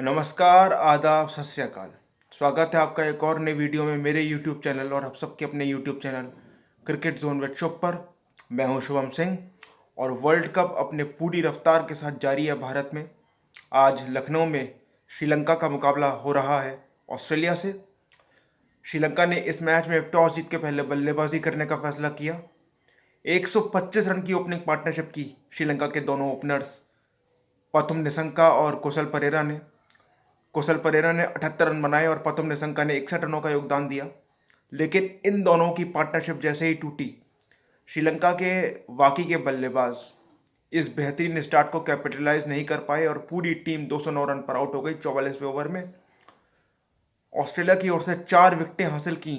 नमस्कार, आदाब, सत श्री अकाल। स्वागत है आपका एक और नई वीडियो में मेरे YouTube चैनल और आप सबके अपने YouTube channel cricket zone with Shubh पर। मैं हूं शुभम सिंह और वर्ल्ड कप अपने पूरी रफ्तार के साथ जारी है भारत में। आज लखनऊ में श्रीलंका का मुकाबला हो रहा है ऑस्ट्रेलिया से। श्रीलंका ने इस मैच में टॉस जीत के पहले बल्लेबाजी करने का फैसला किया। 125 रन की ओपनिंग पार्टनरशिप की श्रीलंका के दोनों ओपनर्स पथुम निसंका और कुशल परेरा ने 78 रन बनाए और पथुम निसंका ने 61 रनों का योगदान दिया। लेकिन इन दोनों की पार्टनरशिप जैसे ही टूटी, श्रीलंका के बाकी के बल्लेबाज इस बेहतरीन स्टार्ट को कैपिटलाइज नहीं कर पाए और पूरी टीम 209 रन पर आउट हो गई 44वें ओवर में। ऑस्ट्रेलिया की ओर से 4 विकेटें हासिल की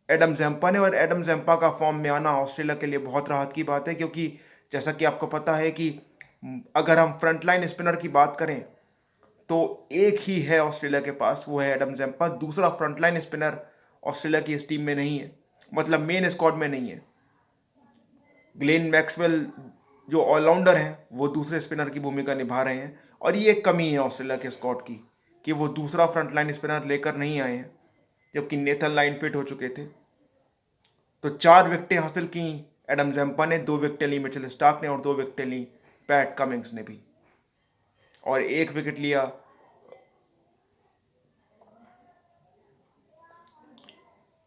एडम जैम्पा ने और एडम जैम्पा का फॉर्म में आना ऑस्ट्रेलिया के लिए बहुत राहत की बात है, क्योंकि जैसा कि आपको पता है कि अगर हम फ्रंटलाइन स्पिनर की बात करें तो एक ही है ऑस्ट्रेलिया के पास, वो है एडम जैम्पा। दूसरा फ्रंटलाइन स्पिनर ऑस्ट्रेलिया की इस टीम में नहीं है, मतलब मेन स्क्वाड में नहीं है। ग्लेन मैक्सवेल जो ऑलराउंडर हैं वो दूसरे स्पिनर की भूमिका निभा रहे हैं और ये कमी है ऑस्ट्रेलिया के स्क्वाड की कि वो दूसरा फ्रंटलाइन स्पिनर लेकर नहीं आए हैं, जबकि नेथन लाइन फिट हो चुके थे। तो 4 विकेटें हासिल की एडम जैम्पा ने, 2 विकेटें ली मिचेल स्टार्क ने और 2 विकेटें ली पैट कमिंग्स ने भी, और 1 विकेट लिया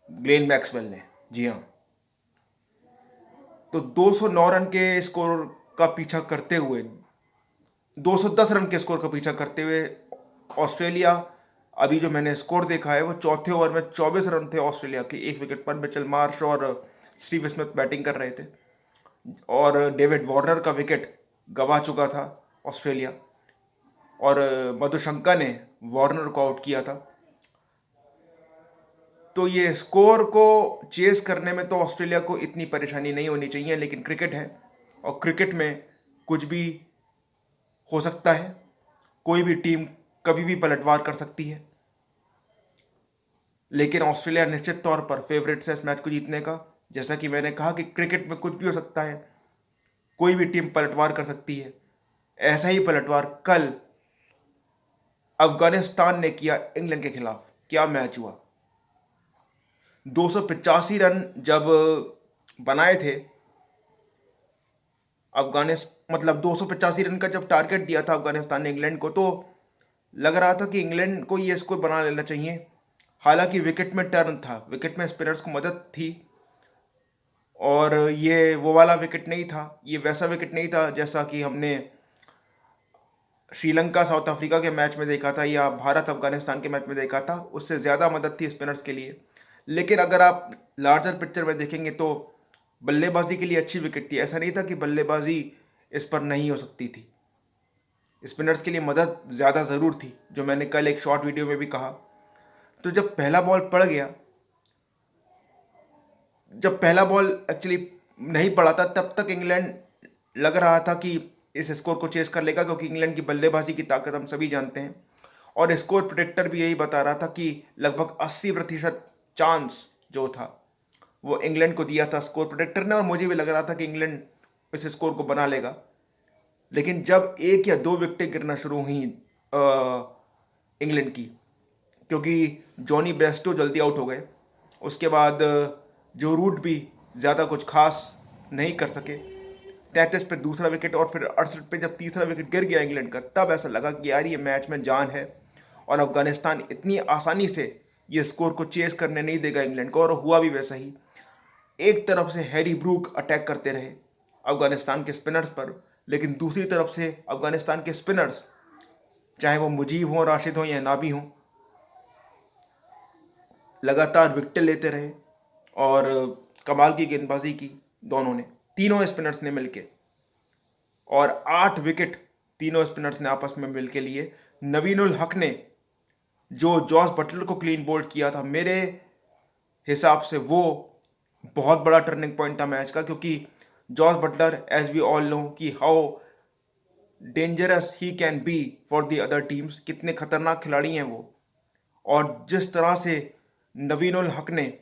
ग्लेन मैक्सवेल ने। जी हाँ, तो 209 रन के स्कोर का पीछा करते हुए 210 रन के स्कोर का पीछा करते हुए ऑस्ट्रेलिया, अभी जो मैंने स्कोर देखा है वो चौथे ओवर में 24 रन थे ऑस्ट्रेलिया के। 1 विकेट पर मिचेल मार्श और स्टीव स्मिथ बैटिंग कर रहे थे और डेविड वार्नर का विकेट गंवा चुका था ऑस्ट्रेलिया और मधुशंका ने वार्नर को आउट किया था। तो ये स्कोर को चेस करने में तो ऑस्ट्रेलिया को इतनी परेशानी नहीं होनी चाहिए, लेकिन क्रिकेट है और क्रिकेट में कुछ भी हो सकता है। कोई भी टीम कभी भी पलटवार कर सकती है, लेकिन ऑस्ट्रेलिया निश्चित तौर पर फेवरेट है इस मैच को जीतने का। जैसा कि मैंने कहा कि क्रिकेट में कुछ भी हो सकता है, कोई भी टीम पलटवार कर सकती है। ऐसा ही पलटवार कल अफगानिस्तान ने किया इंग्लैंड के खिलाफ। क्या मैच हुआ! 285 रन जब बनाए थे अफगानिस्तान, मतलब 285 रन का जब टारगेट दिया था अफगानिस्तान ने इंग्लैंड को, तो लग रहा था कि इंग्लैंड को ये स्कोर बना लेना चाहिए। हालांकि विकेट में टर्न था, विकेट में स्पिनर्स को मदद थी और ये वो वाला विकेट नहीं था, ये वैसा विकेट नहीं था जैसा कि हमने श्रीलंका साउथ अफ्रीका के मैच में देखा था या भारत अफगानिस्तान के मैच में देखा था। उससे ज़्यादा मदद थी स्पिनर्स के लिए। लेकिन अगर आप लार्जर पिक्चर में देखेंगे तो बल्लेबाजी के लिए अच्छी विकेट थी। ऐसा नहीं था कि बल्लेबाजी इस पर नहीं हो सकती थी। स्पिनर्स के लिए मदद ज़्यादा ज़रूर थी, जो मैंने कल एक शॉर्ट वीडियो में भी कहा। तो जब पहला बॉल एक्चुअली नहीं पड़ा था, तब तक इंग्लैंड लग रहा था कि इस स्कोर को चेस कर लेगा, क्योंकि इंग्लैंड की बल्लेबाजी की ताकत हम सभी जानते हैं। और स्कोर प्रेडिक्टर भी यही बता रहा था कि लगभग 80% चांस जो था वो इंग्लैंड को दिया था स्कोर प्रेडिक्टर ने, और मुझे भी लग रहा था कि इंग्लैंड इस स्कोर को बना लेगा। लेकिन जब 1 या 2 विकेटें गिरना शुरू हुई इंग्लैंड की, क्योंकि जॉनी बेस्टो जल्दी आउट हो गए, उसके बाद जो रूट भी ज़्यादा कुछ खास नहीं कर सके। 33 पे दूसरा विकेट और फिर 68 पे जब तीसरा विकेट गिर गया इंग्लैंड का, तब ऐसा लगा कि यार ये मैच में जान है और अफगानिस्तान इतनी आसानी से ये स्कोर को चेस करने नहीं देगा इंग्लैंड को। और हुआ भी वैसा ही। एक तरफ से हैरी ब्रूक अटैक करते रहे अफगानिस्तान के स्पिनर्स पर, लेकिन दूसरी तरफ से अफगानिस्तान के स्पिनर्स, चाहे वो मुजीब हों, राशिद हों या नाबी हों, लगातार विकेटें लेते रहे और कमाल की गेंदबाजी की तीनों स्पिनर्स ने मिलके, और 8 विकेट तीनों स्पिनर्स ने आपस में मिलके लिए। नवीन उल हक ने जो जॉस बटलर को क्लीन बोल्ड किया था, मेरे हिसाब से वो बहुत बड़ा टर्निंग पॉइंट था मैच का, क्योंकि Jos Buttler, as we all know, कि how dangerous he can be for the other teams, कितने खतरनाक खिलाड़ी हैं वो। और जिस तरह से नवीन उल हक ने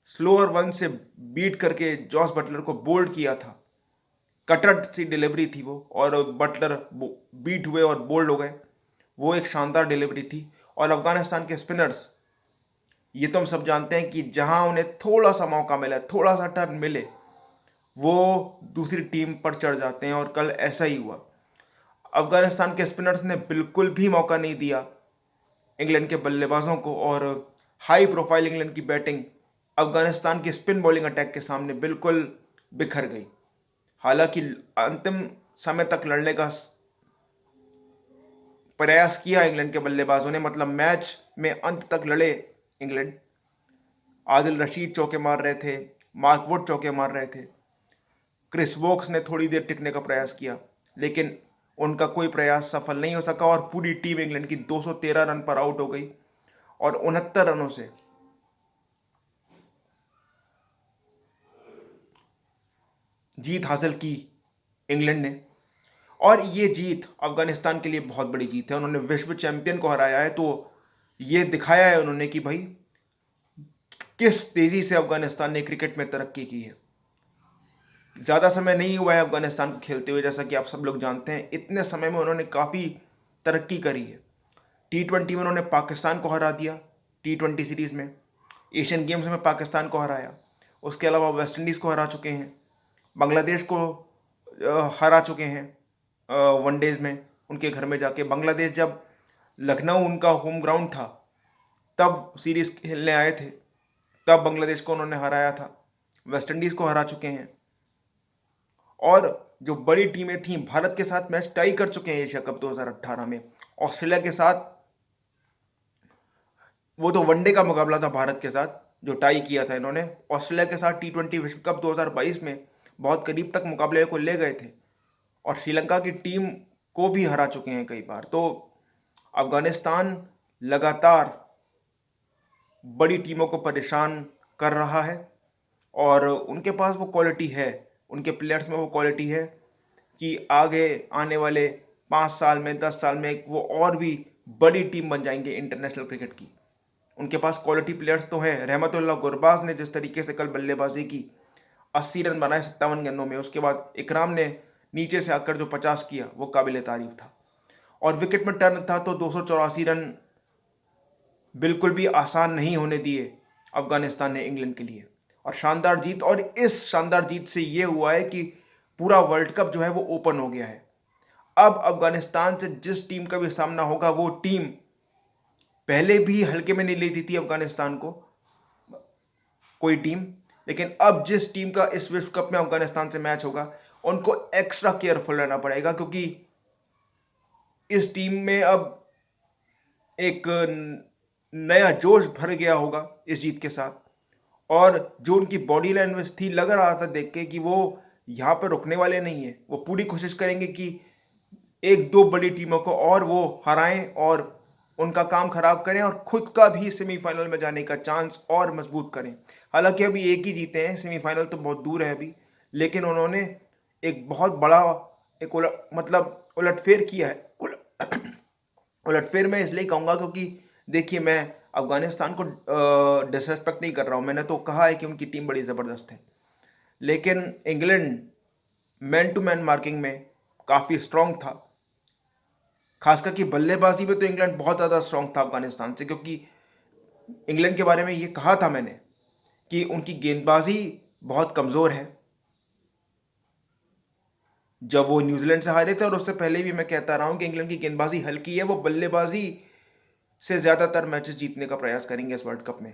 स्लोअर वन से बीट करके जॉस बटलर को बोल्ड किया था, कटर सी डिलीवरी थी वो, और बटलर बीट हुए और बोल्ड हो गए। वो एक शानदार डिलीवरी थी। और अफगानिस्तान के स्पिनर्स, ये तो हम सब जानते हैं कि जहां उन्हें थोड़ा सा मौका मिले, थोड़ा सा टर्न मिले, वो दूसरी टीम पर चढ़ जाते हैं, और कल ऐसा ही हुआ। अफगानिस्तान के स्पिनर्स ने बिल्कुल भी मौका नहीं दिया इंग्लैंड के बल्लेबाजों को, और हाई प्रोफाइल इंग्लैंड की बैटिंग अफगानिस्तान की स्पिन बॉलिंग अटैक के सामने बिल्कुल बिखर गई। हालांकि अंतिम समय तक लड़ने का प्रयास किया इंग्लैंड के बल्लेबाजों ने, मतलब मैच में अंत तक लड़े इंग्लैंड। आदिल रशीद चौके मार रहे थे, मार्क वुड चौके मार रहे थे, क्रिस वोक्स ने थोड़ी देर टिकने का प्रयास किया, लेकिन उनका कोई प्रयास सफल नहीं हो सका, और पूरी टीम इंग्लैंड की 213 रन पर आउट हो गई, और 69 रनों से जीत हासिल की इंग्लैंड ने। और ये जीत अफगानिस्तान के लिए बहुत बड़ी जीत है। उन्होंने विश्व चैंपियन को हराया है, तो ये दिखाया है उन्होंने कि भाई किस तेजी से अफगानिस्तान ने क्रिकेट में तरक्की की है। ज़्यादा समय नहीं हुआ है अफगानिस्तान को खेलते हुए, जैसा कि आप सब लोग जानते हैं। इतने समय में उन्होंने काफ़ी तरक्की करी है। T20 में उन्होंने पाकिस्तान को हरा दिया, T20 सीरीज़ में। एशियन गेम्स में पाकिस्तान को हराया। उसके अलावा वेस्ट इंडीज़ को हरा चुके हैं, बांग्लादेश को हरा चुके हैं वनडेज़ में उनके घर में जाके। बांग्लादेश जब लखनऊ उनका होम ग्राउंड था तब सीरीज़ खेलने आए थे, तब बांग्लादेश को उन्होंने हराया था। वेस्ट इंडीज़ को हरा चुके हैं, और जो बड़ी टीमें थीं, भारत के साथ मैच टाई कर चुके हैं एशिया कप 2018 में। ऑस्ट्रेलिया के साथ, वो तो वनडे का मुकाबला था भारत के साथ जो टाई किया था इन्होंने। ऑस्ट्रेलिया के साथ T20 विश्व कप 2022 में बहुत करीब तक मुकाबले को ले गए थे, और श्रीलंका की टीम को भी हरा चुके हैं कई बार। तो अफगानिस्तान लगातार बड़ी टीमों को परेशान कर रहा है, और उनके पास वो क्वालिटी है, उनके प्लेयर्स में वो क्वालिटी है कि आगे आने वाले 5 साल में, 10 साल में वो और भी बड़ी टीम बन जाएंगे इंटरनेशनल क्रिकेट की। उनके पास क्वालिटी प्लेयर्स तो हैं। रहमतुल्लाह गुरबाज ने जिस तरीके से कल बल्लेबाजी की, 80 रन बनाए 57 गेंदों में। उसके बाद इकराम ने नीचे से आकर जो 50 किया, वो काबिल तारीफ था। और विकेट में टर्न था तो 284 रन बिल्कुल भी आसान नहीं होने दिए अफगानिस्तान ने इंग्लैंड के लिए, और शानदार जीत। और इस शानदार जीत से ये हुआ है कि पूरा वर्ल्ड कप जो है वो ओपन हो गया है। अब अफगानिस्तान से जिस टीम का भी सामना होगा, वो टीम पहले भी हल्के में नहीं लेती थी अफगानिस्तान को कोई टीम, लेकिन अब जिस टीम का इस विश्व कप में अफगानिस्तान से मैच होगा, उनको एक्स्ट्रा केयरफुल रहना पड़ेगा, क्योंकि इस टीम में अब एक नया जोश भर गया होगा इस जीत के साथ। और जो उनकी बॉडी लैंग्वेज थी, लग रहा था देख के कि वो यहाँ पर रुकने वाले नहीं है। वो पूरी कोशिश करेंगे कि एक दो बड़ी टीमों को और वो हराएं और उनका काम खराब करें, और खुद का भी सेमीफाइनल में जाने का चांस और मजबूत करें। हालांकि अभी एक ही जीते हैं, सेमीफाइनल तो बहुत दूर है अभी, लेकिन उन्होंने एक बहुत बड़ा एक उलटफेर किया है। उलटफेर मैं इसलिए कहूँगा क्योंकि देखिए, मैं अफगानिस्तान को डिसरेस्पेक्ट नहीं कर रहा हूँ। मैंने तो कहा है कि उनकी टीम बड़ी ज़बरदस्त है, लेकिन England man to man marking में काफ़ी स्ट्रांग था। खासकर कि बल्लेबाजी में तो इंग्लैंड बहुत ज़्यादा स्ट्रांग था अफगानिस्तान से, क्योंकि इंग्लैंड के बारे में ये कहा था मैंने कि उनकी गेंदबाजी बहुत कमज़ोर है। जब वो न्यूजीलैंड से हारे थे, और उससे पहले भी मैं कहता रहा हूँ कि इंग्लैंड की गेंदबाजी हल्की है। वो बल्लेबाजी से ज़्यादातर मैचेस जीतने का प्रयास करेंगे इस वर्ल्ड कप में,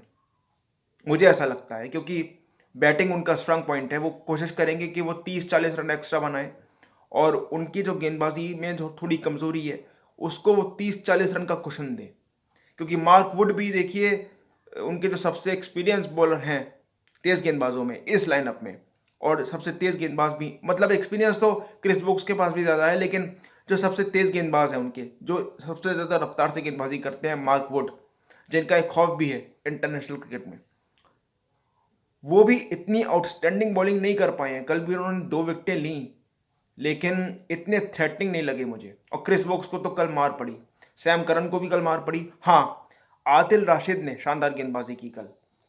मुझे ऐसा लगता है, क्योंकि बैटिंग उनका स्ट्रांग पॉइंट है। वो कोशिश करेंगे कि वो 30-40 रन एक्स्ट्रा बनाएं, और उनकी जो गेंदबाजी में जो थोड़ी कमज़ोरी है, उसको वो 30-40 रन का कुशन दें। क्योंकि मार्क वुड भी देखिए, उनके जो सबसे एक्सपीरियंस बॉलर हैं तेज़ गेंदबाजों में इस लाइनअप में, और सबसे तेज़ गेंदबाज भी, मतलब एक्सपीरियंस तो क्रिस वोक्स के पास भी ज़्यादा है, लेकिन जो सबसे तेज़ गेंदबाज हैं उनके, जो सबसे ज़्यादा रफ्तार से गेंदबाजी करते हैं, मार्क वुड, जिनका एक खौफ भी है इंटरनेशनल क्रिकेट में, वो भी इतनी आउटस्टैंडिंग बॉलिंग नहीं कर पाए हैं। कल भी उन्होंने 2 विकेटें ली, लेकिन इतने थ्रेटनिंग नहीं लगे मुझे। और क्रिस वोक्स को तो कल मार पड़ी, सैम करन को भी कल मार पड़ी। हाँ, आदिल राशिद ने शानदार गेंदबाजी की कल।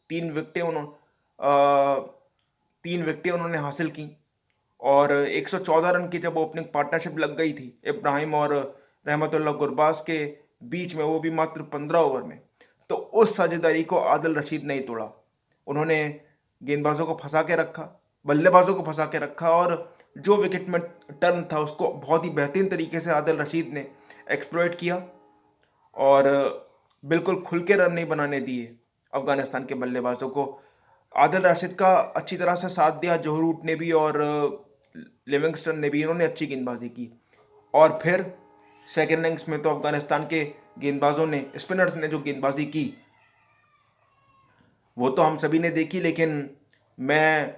3 विकेटें उन्होंने 3 विकेटें उन्होंने हासिल की, और 114 रन की जब ओपनिंग पार्टनरशिप लग गई थी इब्राहिम और रहमतुल्लाह गुरबाज के बीच में, वो भी मात्र 15 ओवर में। तो उस साझेदारी को आदिल रशीद नहीं तोड़ा। उन्होंने गेंदबाजों को फंसा के रखा, बल्लेबाजों को फंसा के रखा, और जो विकेट में टर्न था उसको बहुत ही बेहतरीन तरीके से आदिल रशीद ने एक्सप्लॉइट किया और बिल्कुल खुल के रन नहीं बनाने दिए अफगानिस्तान के बल्लेबाजों को। आदिल रशीद का अच्छी तरह से साथ दिया जोहर रूट ने भी और लिविंगस्टन ने भी, इन्होंने अच्छी गेंदबाजी की। और फिर सेकेंड इनिंग्स में तो अफगानिस्तान के गेंदबाजों ने, स्पिनर्स ने जो गेंदबाजी की वो तो हम सभी ने देखी, लेकिन मैं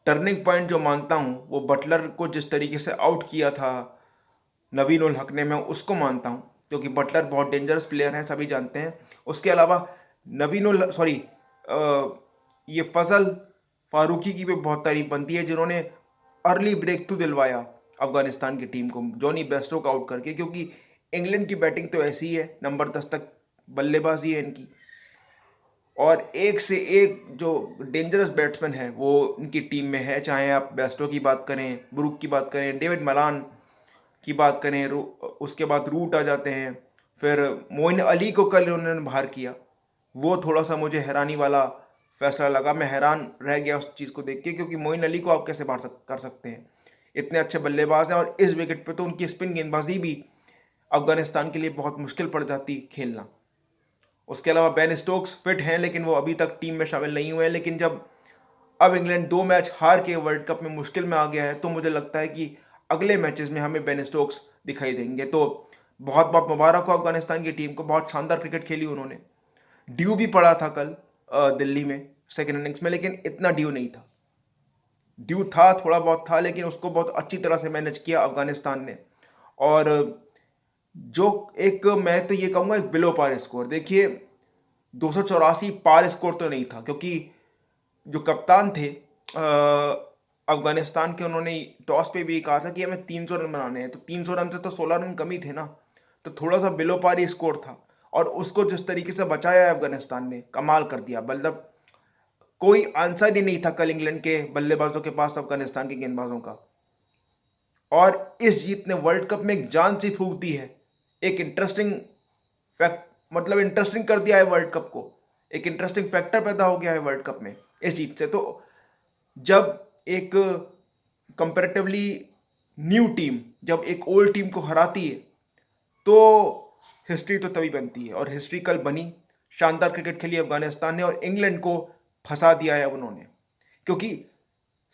टर्निंग पॉइंट जो मानता हूं वो बटलर को जिस तरीके से आउट किया था नवीन उल हक ने, मैं उसको मानता हूं, क्योंकि बटलर बहुत डेंजरस प्लेयर है, सभी जानते हैं। उसके अलावा नवीन उल सॉरी ये फजल फारूकी की भी बहुत तारीफ बनती है, जिन्होंने अर्ली ब्रेक थ्रू दिलवाया अफगानिस्तान की टीम को जॉनी बेस्टो को आउट करके, क्योंकि इंग्लैंड की बैटिंग तो ऐसी ही है, नंबर 10 तक बल्लेबाजी है इनकी, और एक से एक जो डेंजरस बैट्समैन है वो इनकी टीम में है। चाहे आप बेस्टो की बात करें, ब्रूक की बात करें, डेविड मलान की बात करें, उसके बाद रूट आ जाते हैं, फिर मोइन अली को कल उन्होंने बाहर किया। वो थोड़ा सा मुझे हैरानी वाला फैसला लगा, मैं हैरान रह गया उस चीज़ को देख के, क्योंकि मोइन अली को आप कैसे बाहर कर सकते हैं, इतने अच्छे बल्लेबाज हैं, और इस विकेट पे तो उनकी स्पिन गेंदबाजी भी अफगानिस्तान के लिए बहुत मुश्किल पड़ जाती खेलना। उसके अलावा बेन स्टोक्स फिट हैं, लेकिन वो अभी तक टीम में शामिल नहीं हुए हैं। लेकिन जब अब इंग्लैंड 2 मैच हार के वर्ल्ड कप में मुश्किल में आ गया है, तो मुझे लगता है कि अगले मैचेस में हमें बेन स्टोक्स दिखाई देंगे। तो बहुत बहुत मुबारक हो अफगानिस्तान की टीम को, बहुत शानदार क्रिकेट खेली उन्होंने। ड्यू भी पड़ा था कल दिल्ली में सेकेंड इनिंग्स में, लेकिन इतना ड्यू नहीं था। ड्यू था, थोड़ा बहुत था, लेकिन उसको बहुत अच्छी तरह से मैनेज किया अफगानिस्तान ने। और जो एक, मैं तो ये कहूँगा, एक बिलो पार स्कोर। देखिए 284 पार स्कोर तो नहीं था, क्योंकि जो कप्तान थे अफगानिस्तान के, उन्होंने टॉस पे भी कहा था कि हमें 300 रन बनाने हैं, तो 300 रन से तो 16 रन कम ही थे ना, तो थोड़ा सा बिलो पार ही स्कोर था। और उसको जिस तरीके से बचाया है अफगानिस्तान ने, कमाल कर दिया। मतलब कोई आंसर ही नहीं था कल इंग्लैंड के बल्लेबाजों के पास अफगानिस्तान के गेंदबाजों का। और इस जीत ने वर्ल्ड कप में एक जान सी फूंक दी है, एक इंटरेस्टिंग फैक्ट, मतलब इंटरेस्टिंग कर दिया है वर्ल्ड कप को, एक इंटरेस्टिंग फैक्टर पैदा हो गया है वर्ल्ड कप में इस जीत से। तो जब एक कंपैरेटिवली न्यू टीम जब एक ओल्ड टीम को हराती है, तो हिस्ट्री तो तभी बनती है, और हिस्ट्री कल बनी। शानदार क्रिकेट खेली अफगानिस्तान ने और इंग्लैंड को फंसा दिया है अब उन्होंने, क्योंकि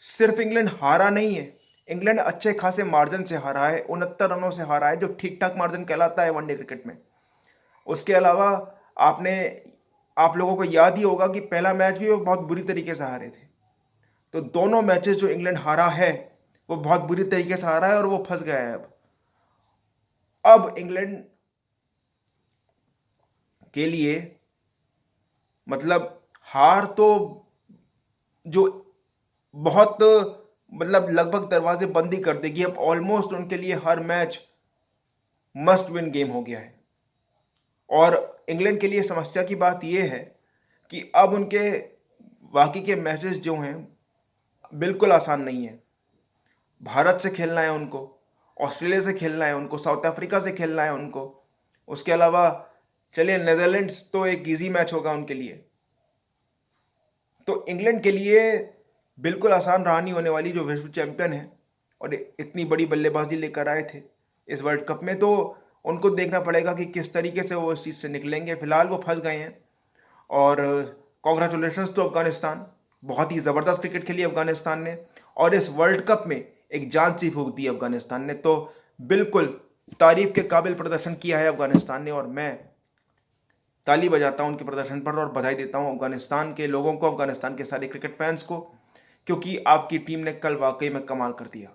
सिर्फ इंग्लैंड हारा नहीं है, इंग्लैंड अच्छे खासे मार्जिन से हारा है, 69 रनों से हारा है, जो ठीक ठाक मार्जिन कहलाता है वनडे क्रिकेट में। उसके अलावा आपने आप लोगों को याद ही होगा कि पहला मैच भी वो बहुत बुरी तरीके से हारे थे। तो दोनों मैचेस जो इंग्लैंड हारा है वो बहुत बुरी तरीके से हारा है, और वो फंस गया है अब इंग्लैंड के लिए, मतलब हार तो जो बहुत, मतलब लगभग दरवाजे बंद ही कर देगी। अब ऑलमोस्ट उनके लिए हर मैच मस्ट विन गेम हो गया है। और इंग्लैंड के लिए समस्या की बात यह है कि अब उनके बाकी के मैचेस जो हैं बिल्कुल आसान नहीं है। भारत से खेलना है उनको, ऑस्ट्रेलिया से खेलना है उनको, साउथ अफ्रीका से खेलना है उनको। उसके अलावा चलिए नेदरलैंड्स तो एक इजी मैच होगा उनके लिए। तो इंग्लैंड के लिए बिल्कुल आसान रहा नहीं होने वाली, जो विश्व चैंपियन है और इतनी बड़ी बल्लेबाजी लेकर आए थे इस वर्ल्ड कप में। तो उनको देखना पड़ेगा कि किस तरीके से वो इस चीज़ से निकलेंगे। फिलहाल वो फंस गए हैं। और कॉन्ग्रेचुलेशंस टू अफगानिस्तान, बहुत ही ज़बरदस्त क्रिकेट खेली अफगानिस्तान ने, और इस वर्ल्ड कप में एक जान सी फूंक दी अफगानिस्तान ने। तो बिल्कुल तारीफ के काबिल प्रदर्शन किया है अफगानिस्तान ने, और मैं ताली बजाता हूं उनके प्रदर्शन पर और बधाई देता हूं अफगानिस्तान के लोगों को, अफगानिस्तान के सारे क्रिकेट फैंस को, क्योंकि आपकी टीम ने कल वाकई में कमाल कर दिया,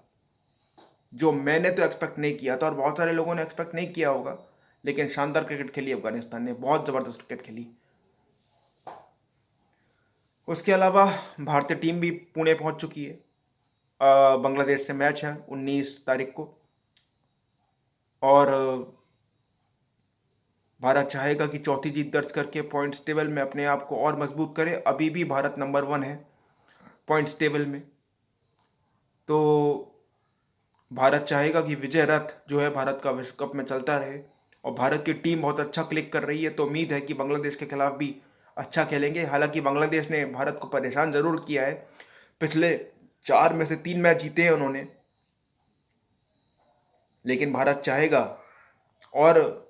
जो मैंने तो एक्सपेक्ट नहीं किया था और बहुत सारे लोगों ने एक्सपेक्ट नहीं किया होगा। लेकिन शानदार क्रिकेट खेली अफगानिस्तान ने, बहुत ज़बरदस्त क्रिकेट खेली। उसके अलावा भारतीय टीम भी पुणे पहुंच चुकी है। बांग्लादेश से मैच है 19 तारीख को, और भारत चाहेगा कि चौथी जीत दर्ज करके पॉइंट्स टेबल में अपने आप को और मजबूत करे। अभी भी भारत नंबर 1 है पॉइंट्स टेबल में। तो भारत चाहेगा कि विजय रथ जो है भारत का विश्व कप में चलता रहे, और भारत की टीम बहुत अच्छा क्लिक कर रही है, तो उम्मीद है कि बांग्लादेश के खिलाफ भी अच्छा खेलेंगे। हालांकि बांग्लादेश ने भारत को परेशान ज़रूर किया है, पिछले 4 में से 3 मैच जीते हैं उन्होंने, लेकिन भारत चाहेगा और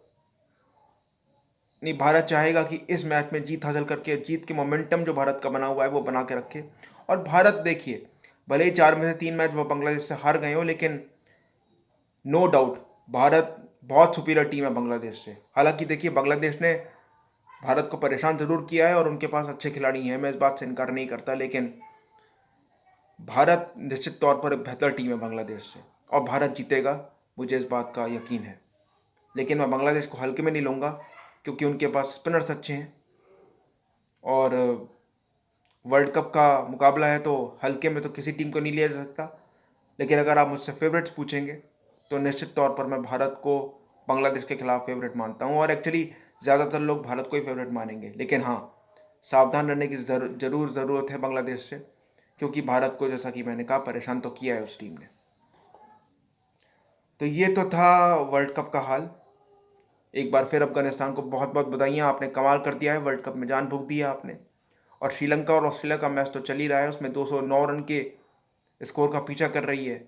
नहीं, भारत चाहेगा कि इस मैच में जीत हासिल करके जीत के मोमेंटम जो भारत का बना हुआ है वो बना के रखे। और भारत देखिए, भले ही 4 में से 3 मैच वो बांग्लादेश से हार गए हो, लेकिन नो डाउट भारत बहुत सुपीरियर टीम है बांग्लादेश से। हालांकि देखिए, बांग्लादेश ने भारत को परेशान ज़रूर किया है और उनके पास अच्छे खिलाड़ी हैं, मैं इस बात से इनकार नहीं करता, लेकिन भारत निश्चित तौर पर एक बेहतर टीम है बांग्लादेश से और भारत जीतेगा, मुझे इस बात का यकीन है। लेकिन मैं बांग्लादेश को हल्के में नहीं लूँगा, क्योंकि उनके पास स्पिनर्स अच्छे हैं और वर्ल्ड कप का मुकाबला है, तो हल्के में तो किसी टीम को नहीं लिया जा सकता। लेकिन अगर आप मुझसे फेवरेट्स पूछेंगे तो निश्चित तौर पर मैं भारत को बांग्लादेश के खिलाफ फेवरेट मानता हूँ, और एक्चुअली ज़्यादातर लोग भारत को ही फेवरेट मानेंगे। लेकिन हाँ, सावधान रहने की ज़रूर ज़रूरत है बांग्लादेश से, क्योंकि भारत को, जैसा कि मैंने कहा, परेशान तो किया है उस टीम ने। तो ये तो था वर्ल्ड कप का हाल। एक बार फिर अफगानिस्तान को बहुत बहुत बधाइयाँ, आपने कमाल कर दिया है, वर्ल्ड कप में जान फूंक दिया आपने। और श्रीलंका और ऑस्ट्रेलिया का मैच तो चल ही रहा है, उसमें 209 रन के स्कोर का पीछा कर रही है,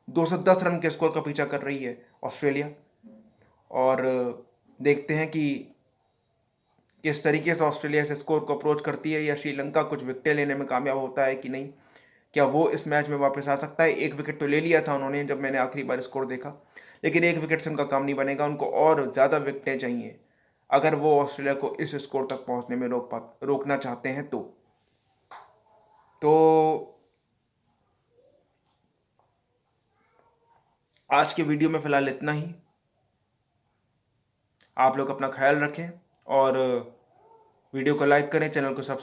210 रन के स्कोर का पीछा कर रही है ऑस्ट्रेलिया। और देखते हैं कि किस तरीके से ऑस्ट्रेलिया से स्कोर को अप्रोच करती है, या श्रीलंका कुछ विकेटें लेने में कामयाब होता है कि नहीं। क्या वो इस मैच में वापस आ सकता है? एक विकेट तो ले लिया था उन्होंने जब मैंने आखिरी बार स्कोर देखा, लेकिन एक विकेट से उनका काम नहीं बनेगा, उनको और ज़्यादा विकेटें चाहिए अगर वो ऑस्ट्रेलिया को इस स्कोर तक पहुंचने में रोकना चाहते हैं तो आज के वीडियो में फ़िलहाल इतना ही। आप लोग अपना ख्याल रखें और वीडियो को लाइक करें, चैनल को सब्सक्राइब